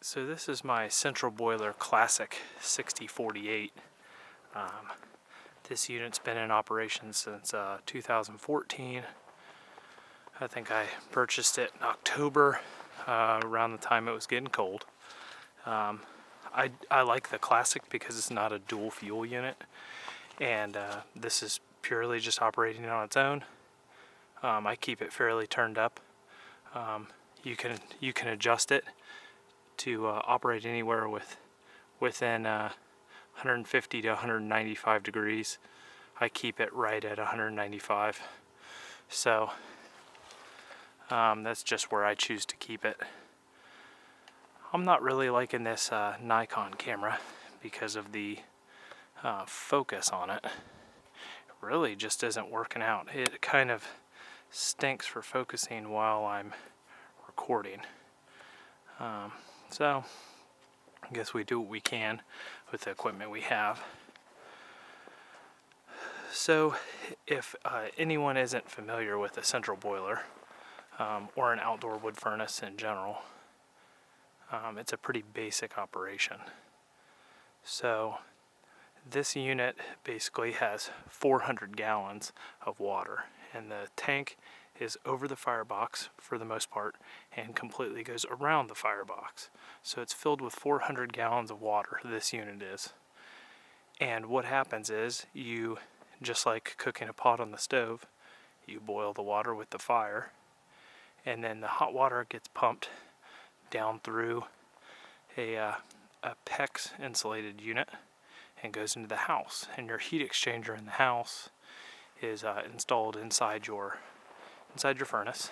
So this is my Central Boiler Classic 6048. This unit's been in operation since 2014. I think I purchased it in October, around the time it was getting cold. I like the Classic because it's not a dual fuel unit, and this is purely just operating on its own. I keep it fairly turned up. You can adjust it to operate anywhere within 150 to 195 degrees. I keep it right at 195, so that's just where I choose to keep it. I'm not really liking this Nikon camera because of the focus on it. It really just isn't working out. It kind of stinks for focusing while I'm recording. So I guess we do what we can with the equipment we have. So if anyone isn't familiar with a central boiler or an outdoor wood furnace in general, it's a pretty basic operation. So this unit basically has 400 gallons of water, and the tank is over the firebox for the most part and completely goes around the firebox. So it's filled with 400 gallons of water, this unit is. And what happens is, you, just like cooking a pot on the stove, you boil the water with the fire, and then the hot water gets pumped down through a PEX insulated unit and goes into the house. And your heat exchanger in the house is installed inside your furnace,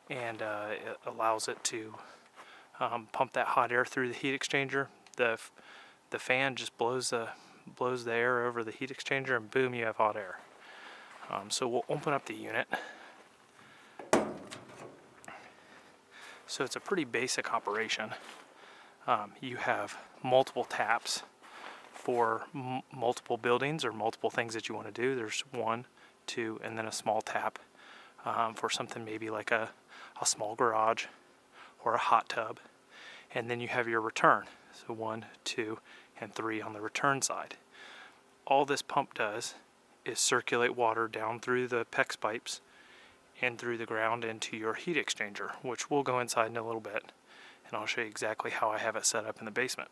and it allows it to pump that hot air through the heat exchanger. The fan just blows the air over the heat exchanger, and boom, you have hot air. So we'll open up the unit. So it's a pretty basic operation. You have multiple taps for multiple buildings or multiple things that you want to do. There's 1, 2, and then a small tap for something maybe like a small garage or a hot tub. And then you have your return. So 1, 2, and 3 on the return side. All this pump does is circulate water down through the PEX pipes and through the ground into your heat exchanger, which we'll go inside in a little bit, and I'll show you exactly how I have it set up in the basement.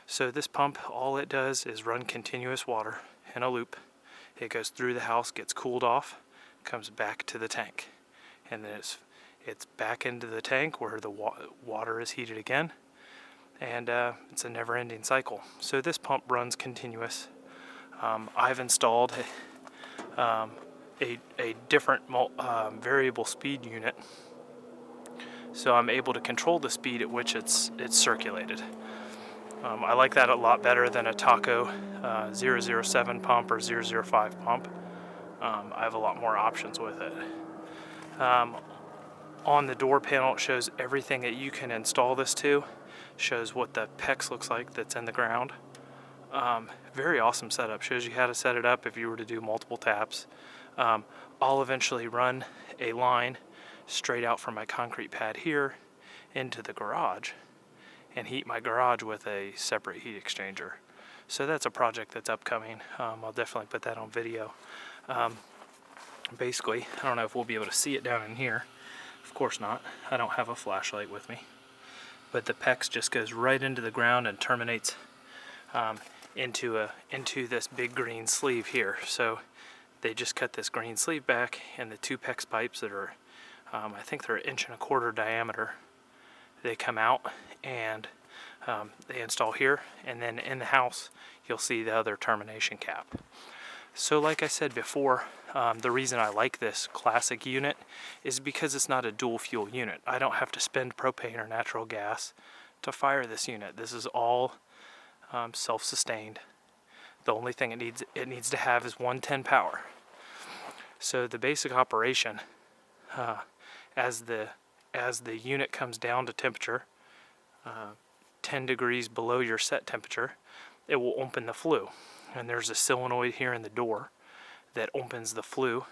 So this pump, all it does is run continuous water in a loop. It goes through the house, gets cooled off, comes back to the tank, and then it's back into the tank where the water is heated again, and it's a never-ending cycle. So this pump runs continuous. I've installed a different variable speed unit, so I'm able to control the speed at which it's circulated. I like that a lot better than a Taco 007 pump or 005 pump. I have a lot more options with it. On the door panel, it shows everything that you can install this to. Shows what the PEX looks like that's in the ground. Very awesome setup. Shows you how to set it up if you were to do multiple taps. I'll eventually run a line straight out from my concrete pad here into the garage and heat my garage with a separate heat exchanger. So that's a project that's upcoming. I'll definitely put that on video. Basically, I don't know if we'll be able to see it down in here. Of course not. I don't have a flashlight with me. But the PEX just goes right into the ground and terminates into this big green sleeve here. So they just cut this green sleeve back, and the 2 PEX pipes that are, I think they're 1.25 inch diameter, they come out and they install here, and then in the house you'll see the other termination cap. So like I said before, the reason I like this Classic unit is because it's not a dual fuel unit. I don't have to spend propane or natural gas to fire this unit. This is all self-sustained. The only thing it needs to have is 110 power. So the basic operation, as the unit comes down to temperature, 10 degrees below your set temperature, it will open the flue. And there's a solenoid here in the door that opens the flue,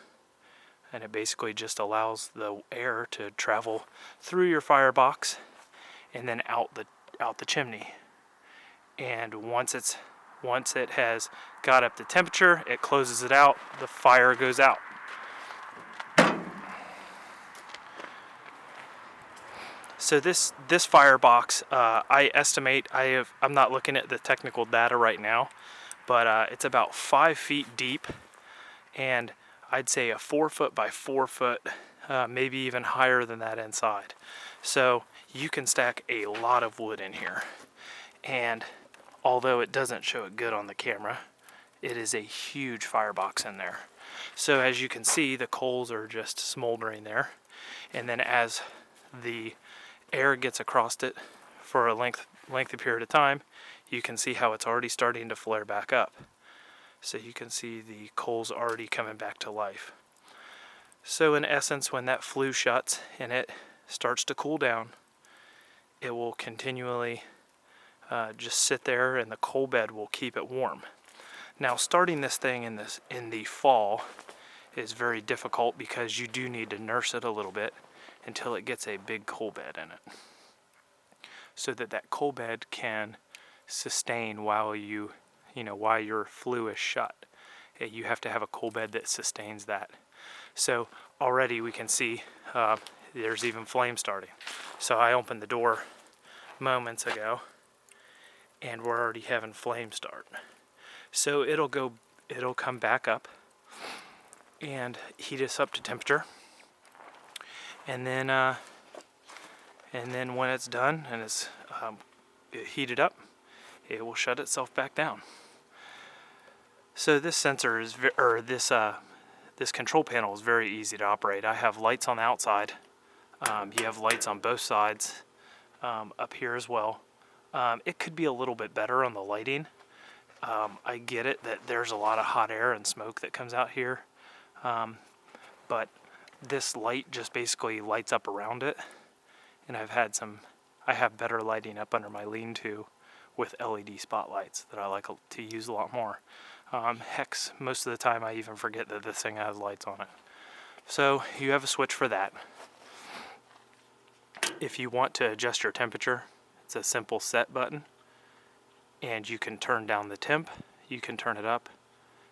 and it basically just allows the air to travel through your firebox and then out the chimney. And once it has got up to temperature, it closes it out, the fire goes out. So this firebox, I estimate, I'm not looking at the technical data right now, but it's about 5 feet deep, and I'd say a 4 foot by 4 foot, maybe even higher than that inside. So you can stack a lot of wood in here, and although it doesn't show it good on the camera, it is a huge firebox in there. So as you can see, the coals are just smoldering there, and then as the air gets across it for a lengthy period of time, you can see how it's already starting to flare back up. So you can see the coals already coming back to life. So in essence, when that flue shuts and it starts to cool down, it will continually just sit there, and the coal bed will keep it warm. Now, starting this thing in the fall is very difficult because you do need to nurse it a little bit until it gets a big coal bed in it, so that coal bed can sustain while your flue is shut. You have to have a coal bed that sustains that. So already we can see there's even flame starting. So I opened the door moments ago, and we're already having flame start. So it'll come back up and heat us up to temperature. And then when it's done and it's heated up, it will shut itself back down. So this sensor is, this control panel is very easy to operate. I have lights on the outside. You have lights on both sides, up here as well. It could be a little bit better on the lighting. I get it that there's a lot of hot air and smoke that comes out here, but this light just basically lights up around it, and I have better lighting up under my lean-to with LED spotlights that I like to use a lot more. Heck, most of the time I even forget that this thing has lights on it. So you have a switch for that. If you want to adjust your temperature, it's a simple set button, and you can turn down the temp, you can turn it up.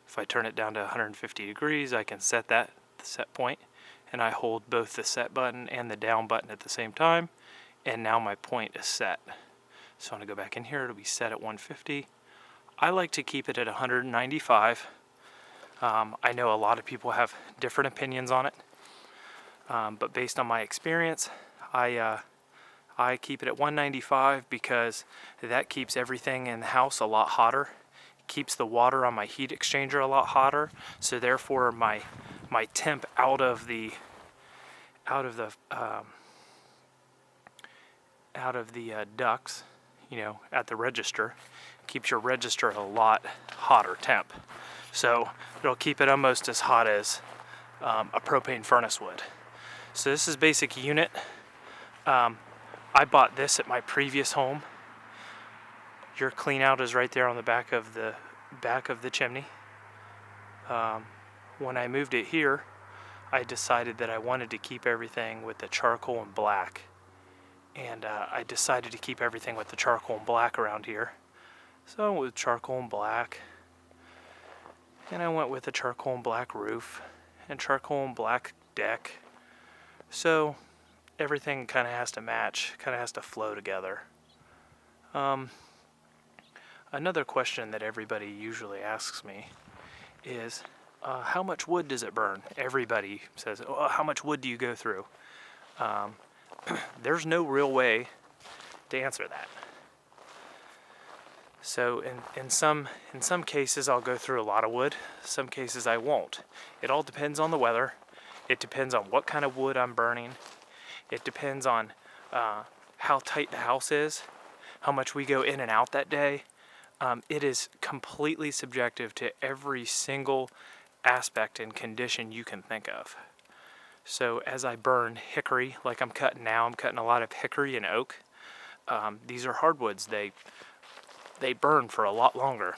If I turn it down to 150 degrees, I can set the set point, and I hold both the set button and the down button at the same time, and now my point is set. So I'm going to go back in here, it'll be set at 150. I like to keep it at 195. I know a lot of people have different opinions on it, but based on my experience, I keep it at 195 because that keeps everything in the house a lot hotter. Keeps the water on my heat exchanger a lot hotter, so therefore my temp out of the ducts, at the register, keeps your register at a lot hotter temp. So it'll keep it almost as hot as a propane furnace would. So this is basic unit. I bought this at my previous home. Your clean out is right there on the back of the chimney. When I moved it here, I decided that I wanted to keep everything with the charcoal and black. And I decided to keep everything with the charcoal and black around here. So I went with charcoal and black. And I went with a charcoal and black roof and charcoal and black deck. So everything kind of has to match, kind of has to flow together. Another question that everybody usually asks me is, how much wood does it burn? Everybody says, oh, how much wood do you go through? There's no real way to answer that. So in some cases I'll go through a lot of wood, some cases I won't. It all depends on the weather. It depends on what kind of wood I'm burning. It depends on how tight the house is, how much we go in and out that day. It is completely subjective to every single aspect and condition you can think of. So as I burn hickory, like I'm cutting now, I'm cutting a lot of hickory and oak. These are hardwoods. They burn for a lot longer.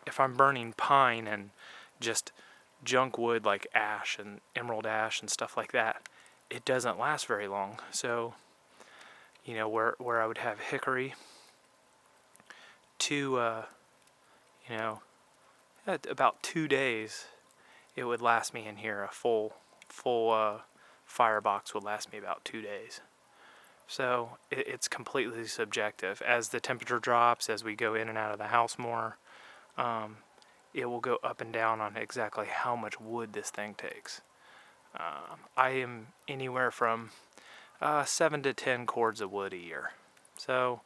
If I'm burning pine and just junk wood like ash and emerald ash and stuff like that, it doesn't last very long. So you know, where I would have hickory to, you know, at about 2 days, it would last me in here. A full firebox would last me about 2 days. So it's completely subjective. As the temperature drops, as we go in and out of the house more, it will go up and down on exactly how much wood this thing takes. I am anywhere from 7 to 10 cords of wood a year. So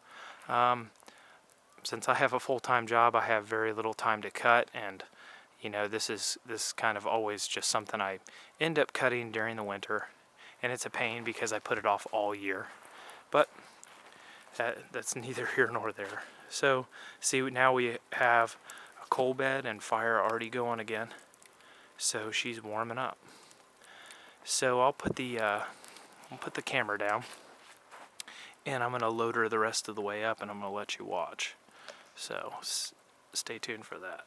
since I have a full-time job, I have very little time to cut, and you know, this is kind of always just something I end up cutting during the winter, and it's a pain because I put it off all year. But that's neither here nor there. So see, now we have a coal bed and fire already going again, so she's warming up. So I'll put the camera down, and I'm gonna load her the rest of the way up, and I'm gonna let you watch. So stay tuned for that.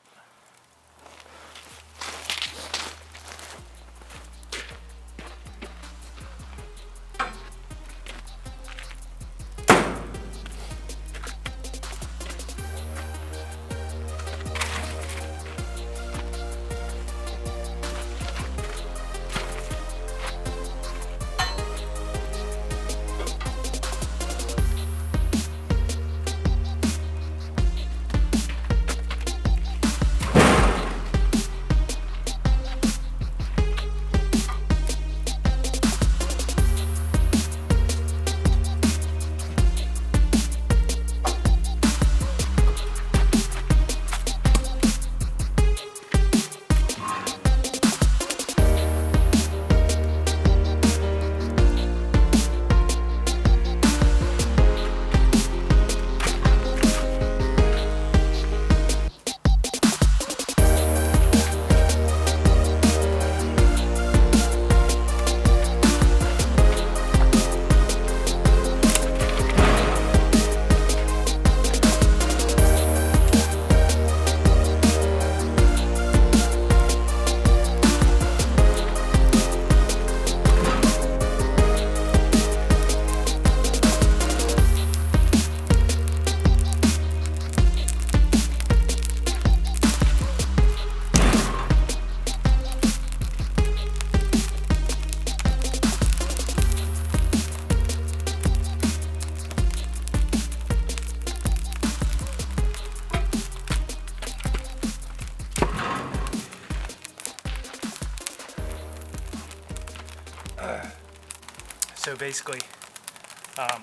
So basically,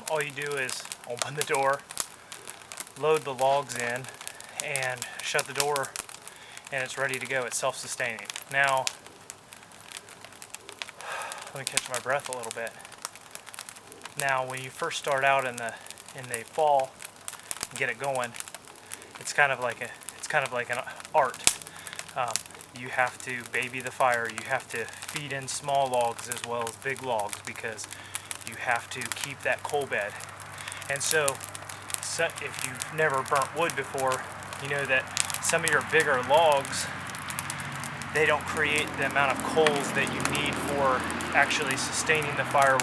all you do is open the door, load the logs in, and shut the door, and it's ready to go. It's self-sustaining. Now, let me catch my breath a little bit. Now, when you first start out in the fall, and get it going, it's kind of like an art. You have to baby the fire. You have to feed in small logs as well as big logs, because you have to keep that coal bed. And so if you've never burnt wood before, you know that some of your bigger logs, they don't create the amount of coals that you need for actually sustaining the fire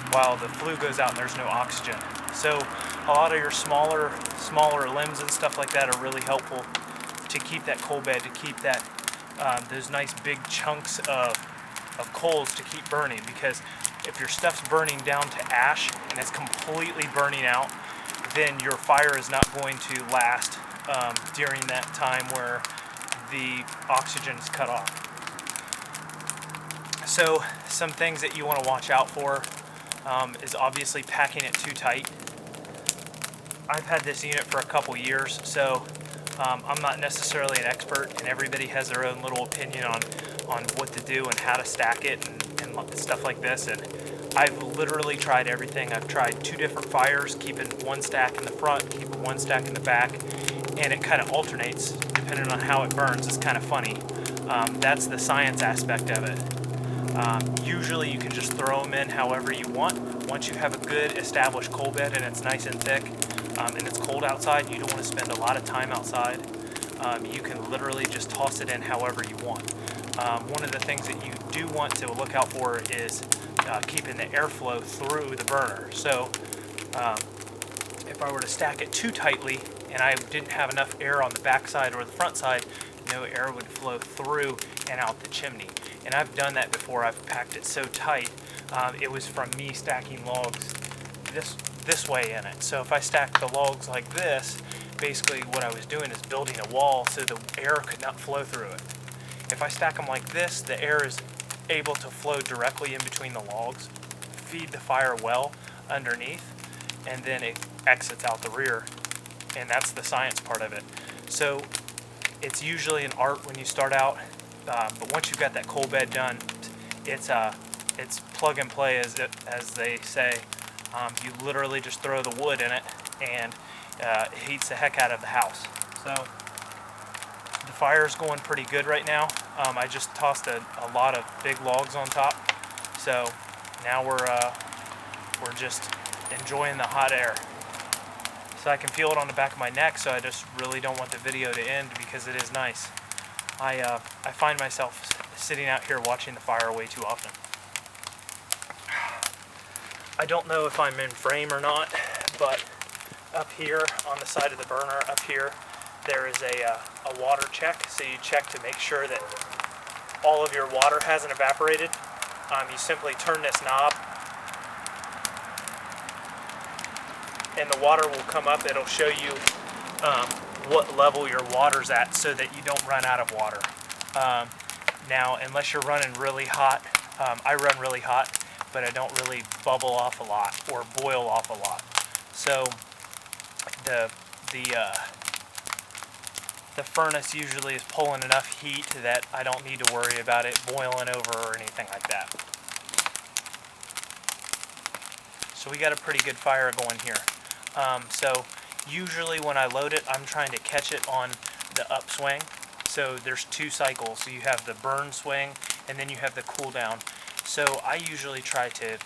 while the flue goes out and there's no oxygen. So a lot of your smaller limbs and stuff like that are really helpful to keep that coal bed, to keep that those nice big chunks of coals to keep burning. Because if your stuff's burning down to ash and it's completely burning out, then your fire is not going to last during that time where the oxygen is cut off. So some things that you want to watch out for is obviously packing it too tight. I've had this unit for a couple years, so I'm not necessarily an expert, and everybody has their own little opinion on what to do and how to stack it and stuff like this. And I've literally tried everything. I've tried 2 different fires, keeping one stack in the front, keeping one stack in the back, and it kind of alternates depending on how it burns. It's kind of funny. That's the science aspect of it. Usually you can just throw them in however you want. Once you have a good established coal bed and it's nice and thick, and it's cold outside, you don't want to spend a lot of time outside. You can literally just toss it in however you want. One of the things that you do want to look out for is keeping the airflow through the burner. So If I were to stack it too tightly and I didn't have enough air on the back side or the front side, no air would flow through and out the chimney. And I've done that before. I've packed it so tight. It was from me stacking logs this way in it. So if I stack the logs like this, basically what I was doing is building a wall so the air could not flow through it. If I stack them like this, the air is able to flow directly in between the logs, feed the fire well underneath, and then it exits out the rear. And that's the science part of it. So it's usually an art when you start out, but once you've got that coal bed done, it's plug and play, as they say. You literally just throw the wood in it, and it heats the heck out of the house. So the fire's going pretty good right now. I just tossed a lot of big logs on top, so now we're just enjoying the hot air. So I can feel it on the back of my neck, so I just really don't want the video to end because it is nice. I find myself sitting out here watching the fire way too often. I don't know if I'm in frame or not, but up here on the side of the burner, up here, there is a water check. So you check to make sure that all of your water hasn't evaporated. You simply turn this knob, and the water will come up. It'll show you what level your water's at so that you don't run out of water. Now, unless you're running really hot, I run really hot, but I don't really bubble off a lot or boil off a lot. So the furnace usually is pulling enough heat that I don't need to worry about it boiling over or anything like that. So we got a pretty good fire going here. So usually when I load it, I'm trying to catch it on the upswing. So there's two cycles. So you have the burn swing and then you have the cool down. So I usually try to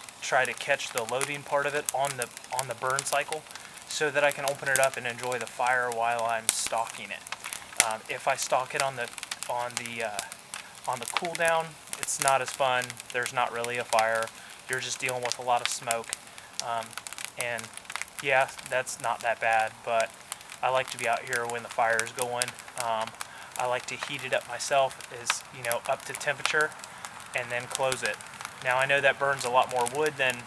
catch the loading part of it on the burn cycle so that I can open it up and enjoy the fire while I'm stalking it. If I stalk it on the cool down, it's not as fun. There's not really a fire. You're just dealing with a lot of smoke. And yeah, that's not that bad, but I like to be out here when the fire is going. I like to heat it up myself, up to temperature, and then close it. Now I know that burns a lot more wood than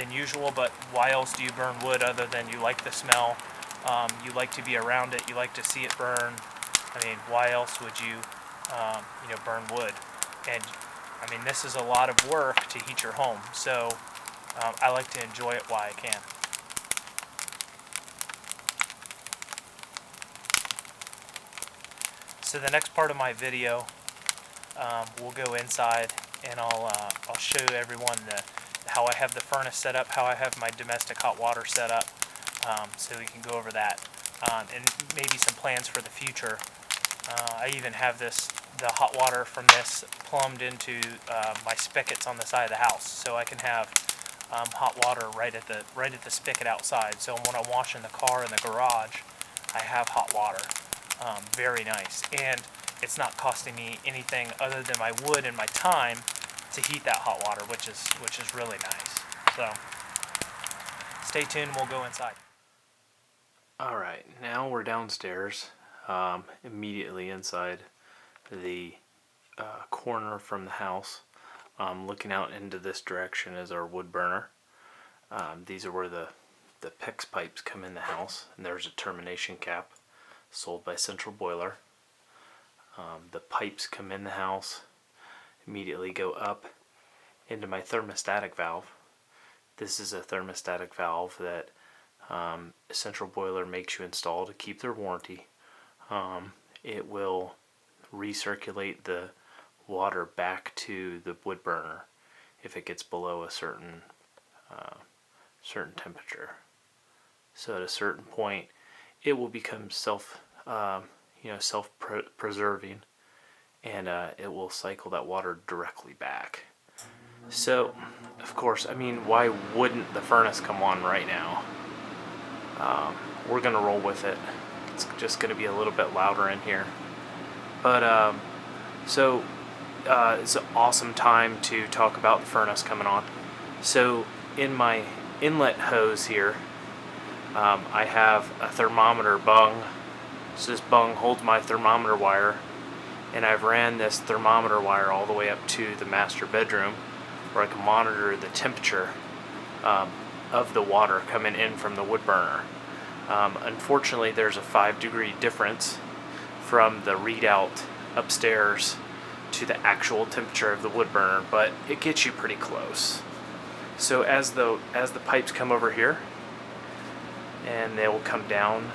usual, but why else do you burn wood other than you like the smell? You like to be around it. You like to see it burn. I mean, why else would you, burn wood? And I mean, this is a lot of work to heat your home, so I like to enjoy it while I can. So the next part of my video, we'll go inside and I'll show everyone how I have the furnace set up, how I have my domestic hot water set up, so we can go over that, and maybe some plans for the future. I even have the hot water from this plumbed into my spigots on the side of the house, so I can have hot water right at the spigot outside. So when I'm washing the car in the garage, I have hot water. Very nice, and it's not costing me anything other than my wood and my time to heat that hot water, which is really nice. So stay tuned, we'll go inside. Alright, now we're downstairs, immediately inside the corner from the house. Looking out into this direction is our wood burner. These are where the PIX pipes come in the house, and there's a termination cap sold by Central Boiler. The pipes come in the house, immediately go up into my thermostatic valve. This is a thermostatic valve that Central Boiler makes you install to keep their warranty. It will recirculate the water back to the wood burner if it gets below a certain temperature. So at a certain point, it will become self-preserving, and it will cycle that water directly back. So, of course, I mean, why wouldn't the furnace come on right now? We're gonna roll with it. It's just gonna be a little bit louder in here, but it's an awesome time to talk about the furnace coming on. So in my inlet hose here, I have a thermometer bung. So this bung holds my thermometer wire, and I've ran this thermometer wire all the way up to the master bedroom where I can monitor the temperature of the water coming in from the wood burner. Unfortunately, there's a 5-degree difference from the readout upstairs to the actual temperature of the wood burner, but it gets you pretty close. So as the pipes come over here, and they will come down,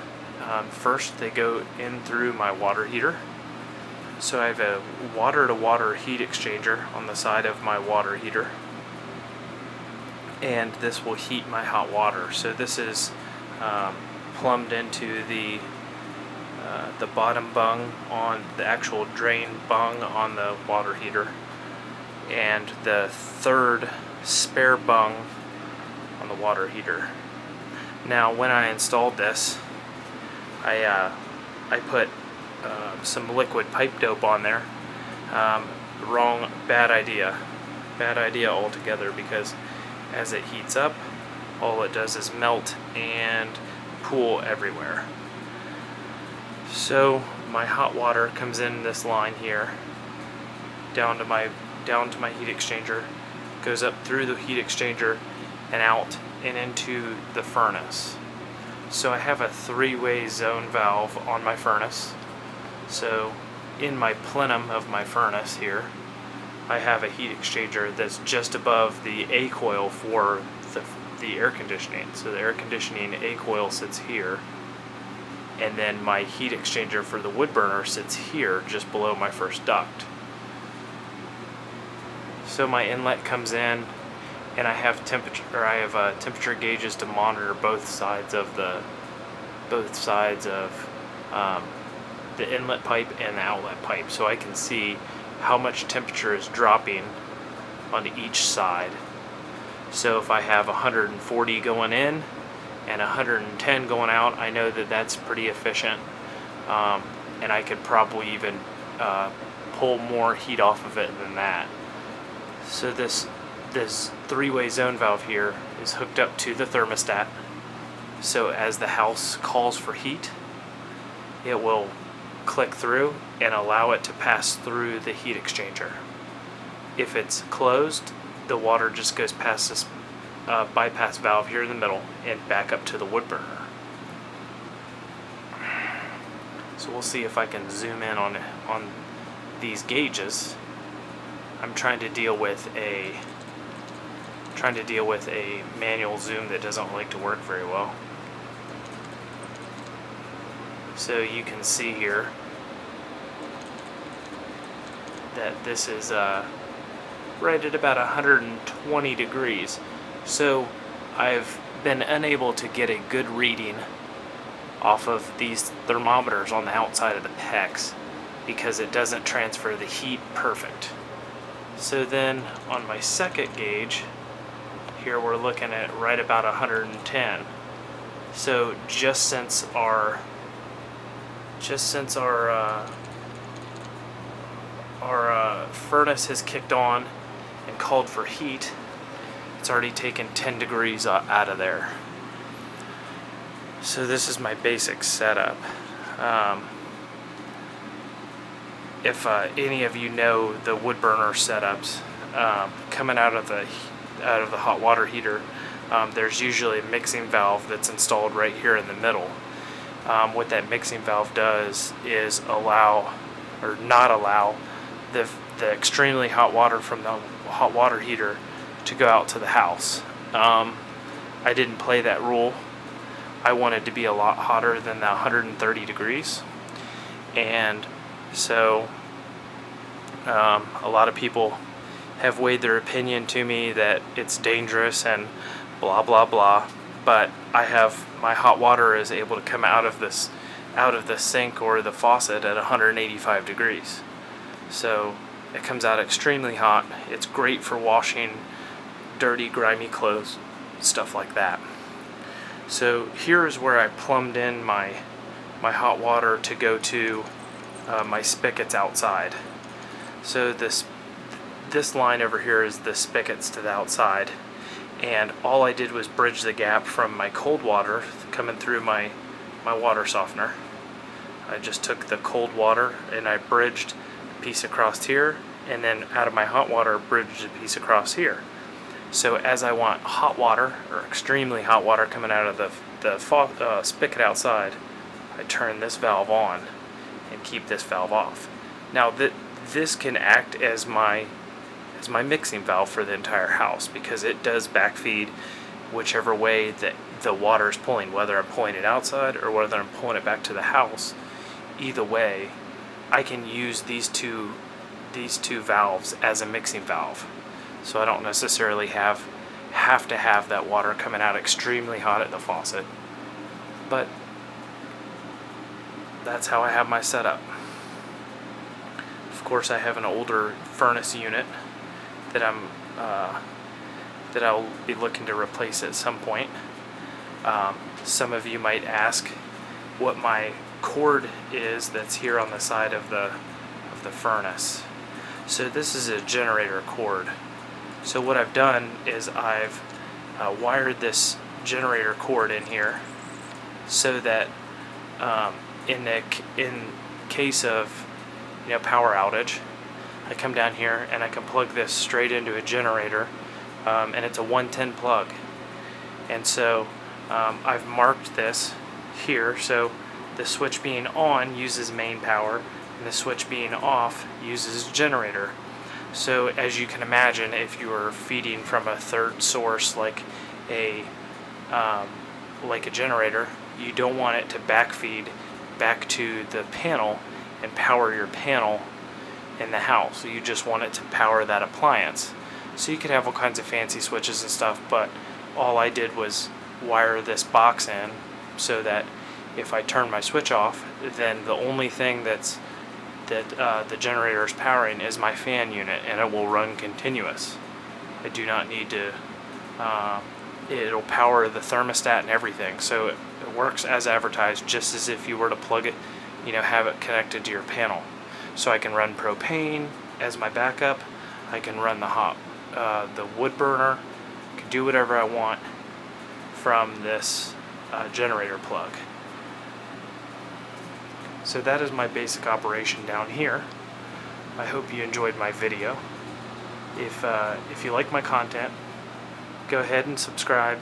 first they go in through my water heater. So I have a water-to-water heat exchanger on the side of my water heater, and this will heat my hot water. So this is plumbed into the bottom bung on the actual drain bung on the water heater, and the third spare bung on the water heater. Now, when I installed this, I put some liquid pipe dope on there. Bad idea altogether, because as it heats up, all it does is melt and pool everywhere. So my hot water comes in this line here, down to my heat exchanger, goes up through the heat exchanger and out and into the furnace. So I have a 3-way zone valve on my furnace. So in my plenum of my furnace here, I have a heat exchanger that's just above the A coil for the air conditioning. So the air conditioning A coil sits here, and then my heat exchanger for the wood burner sits here just below my first duct. So my inlet comes in, and I have temperature gauges to monitor both sides of the inlet pipe and the outlet pipe, so I can see how much temperature is dropping on each side. So if I have 140 going in and 110 going out, I know that that's pretty efficient, and I could probably even pull more heat off of it than that. So this 3-way zone valve here is hooked up to the thermostat. So as the house calls for heat, it will click through and allow it to pass through the heat exchanger. If it's closed, the water just goes past this bypass valve here in the middle and back up to the wood burner. So we'll see if I can zoom in on these gauges. I'm trying to deal with a manual zoom that doesn't like to work very well. So you can see here that this is right at about 120 degrees. So I've been unable to get a good reading off of these thermometers on the outside of the PEX because it doesn't transfer the heat perfect. So then on my second gauge, here we're looking at right about 110. So just since our furnace has kicked on and called for heat, it's already taken 10 degrees out of there. So this is my basic setup. If any of you know the wood burner setups, coming out of the hot water heater, there's usually a mixing valve that's installed right here in the middle. What that mixing valve does is allow or not allow the extremely hot water from the hot water heater to go out to the house. I didn't play that rule. I wanted to be a lot hotter than the 130 degrees, and so a lot of people have weighed their opinion to me that it's dangerous and blah blah blah, but I have my hot water is able to come out of the sink or the faucet at 185 degrees. So it comes out extremely hot. It's great for washing dirty, grimy clothes, stuff like that. So here is where I plumbed in my hot water to go to my spigots outside. So this line over here is the spigots to the outside, and all I did was bridge the gap from my cold water coming through my water softener. I just took the cold water and I bridged a piece across here, and then out of my hot water bridged a piece across here. So as I want hot water, or extremely hot water coming out of the spigot outside, I turn this valve on and keep this valve off. Now this can act as my mixing valve for the entire house, because it does backfeed whichever way that the water is pulling, whether I'm pulling it outside or whether I'm pulling it back to the house. Either way, I can use these two valves as a mixing valve. So I don't necessarily have to have that water coming out extremely hot at the faucet. But that's how I have my setup. Of course, I have an older furnace unit that I'll be looking to replace at some point. Some of you might ask what my cord is that's here on the side of the furnace. So this is a generator cord. So what I've done is I've wired this generator cord in here so that in case of power outage, I come down here and I can plug this straight into a generator, and it's a 110 plug. And so I've marked this here, so the switch being on uses main power and the switch being off uses generator. So as you can imagine, if you are feeding from a third source like a generator, you don't want it to backfeed back to the panel and power your panel in the house. So you just want it to power that appliance. So you could have all kinds of fancy switches and stuff, but all I did was wire this box in so that if I turn my switch off, then the only thing that the generator is powering is my fan unit, and it will run continuous. I do not need to, it'll power the thermostat and everything, so it works as advertised, just as if you were to plug it, have it connected to your panel. So I can run propane as my backup, I can run the wood burner, I can do whatever I want from this generator plug. So that is my basic operation down here. I hope you enjoyed my video. If you like my content, go ahead and subscribe.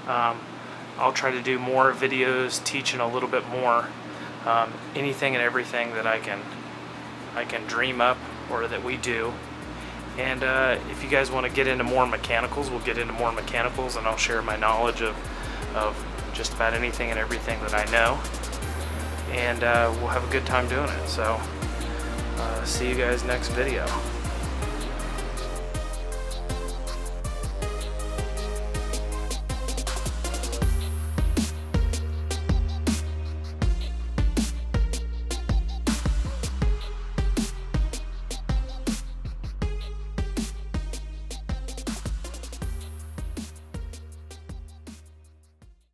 I'll try to do more videos teaching a little bit more, anything and everything that I can dream up or that we do. And if you guys want to get into more mechanicals, we'll get into more mechanicals, and I'll share my knowledge of just about anything and everything that I know. And we'll have a good time doing it. So see you guys next video.